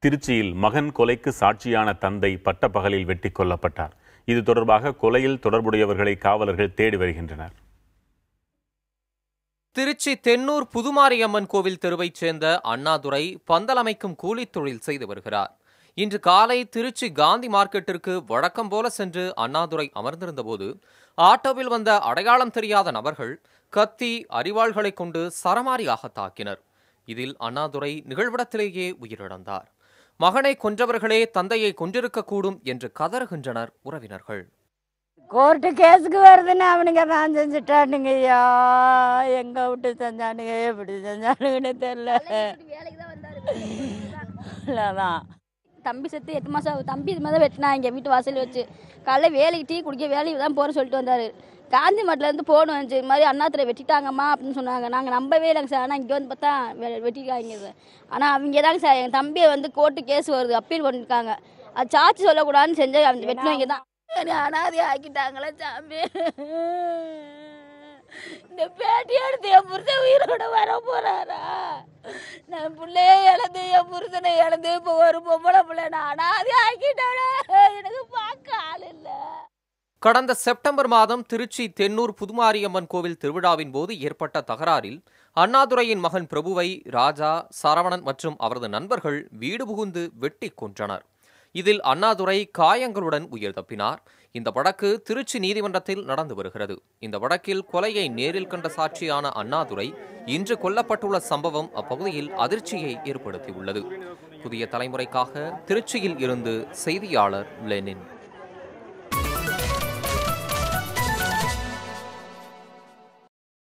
திருச்சியில் மகன் கொலைக்கு சாட்சியான தந்தை பட்டப்பகலில் வெட்டி கொல்லப்பட்டார். இது தொடர்பாக கொலையில் தொடர்புடையவர்களை காவலர்கள் தேடி வருகின்றனர். திருச்சி தென்னூர் புதுமாரியம்மன் கோவில் தெருவைச் சேர்ந்த அண்ணாதுரை பந்தல் அமைக்கும் கூலித் தொழில் செய்து வருகிறார். இன்று காலை திருச்சி காந்தி மார்க்கெட்டிற்கு வழக்கம் போல சென்று அண்ணாதுரை அமர்ந்திருந்தபோது ஆட்டோவில் வந்த அடையாளம் தெரியாத நபர்கள் கத்தி, அரிவாள்களை கொண்டு சரமாரியாக தாக்கினர். இதில் அண்ணாதுரை நிகழ்விடத்திலேயே உயிரிழந்தார். மகனை கொன்றவர்களே தந்தையை கொன்றிருக்கக்கூடும் என்று கதறுகின்றனர் உறவினர்கள். கோர்ட்டு கேஸுக்கு வருதுன்னு அவனுங்க தான் செஞ்சுட்டானுங்க. ஐயா, எங்க விட்டு செஞ்சானுங்க, எப்படி செஞ்சானுங்கன்னு தெரியல. தம்பி செத்து 8 மாதம் ஆகும். தம்பி இது மாதிரி தான் வெட்டினாங்க வீட்டு வாசல் வச்சு. காலைல வேலைக்கு டீ குடிக்க வேலைக்கு தான் போகிறேன்னு சொல்லிட்டு வந்தார். காந்தி மட்டிலேருந்து போன் வந்துச்சு, இது மாதிரி அண்ணாதுரை வெட்டிட்டாங்கம்மா அப்படின்னு சொன்னாங்க. நாங்கள் நம்பவே இல்லைங்க சார். ஆனால் இங்கே வந்து பார்த்தா வெட்டிட்டாங்க. ஆனால் அவங்க தாங்க சார் எங்கள் தம்பியை வந்து கோர்ட்டு கேஸ் வருது, அப்பீல் பண்ணியிருக்காங்க. அது சாட்சி சொல்லக்கூடாதுன்னு செஞ்சு அவங்க வெட்டினவங்க தான். அனாதை ஆக்கிட்டாங்களே சாமி. இந்த பேட்டி எடுத்து என் புருஷன் உயிரோட வர போறாரா? நான் பிள்ளைய இழந்து என் புருஷனை இழந்து இப்போ ஒரு பொம்பளை பிள்ளை நான் அனாதை ஆக்கிட்டானே. எனக்கு பார்க்க ஆள் இல்லை. கடந்த செப்டம்பர் மாதம் திருச்சி தென்னூர் புதுமாரியம்மன் கோவில் திருவிழாவின் போது ஏற்பட்ட தகராறில் அண்ணாதுரையின் மகன் பிரபுவை ராஜா, சரவணன் மற்றும் அவரது நண்பர்கள் வீடு புகுந்து வெட்டி கொன்றனர். இதில் அண்ணாதுரை காயங்களுடன் உயிர் தப்பினார். இந்த வழக்கு திருச்சி நீதிமன்றத்தில் நடந்து வருகிறது. இந்த வழக்கில் கொலையை நேரில் கண்ட சாட்சியான அண்ணாதுரை இன்று கொல்லப்பட்டுள்ள சம்பவம் அப்பகுதியில் அதிர்ச்சியை ஏற்படுத்தியுள்ளது. புதிய தலைமுறைக்காக திருச்சியில் இருந்து செய்தியாளர் லெனின்.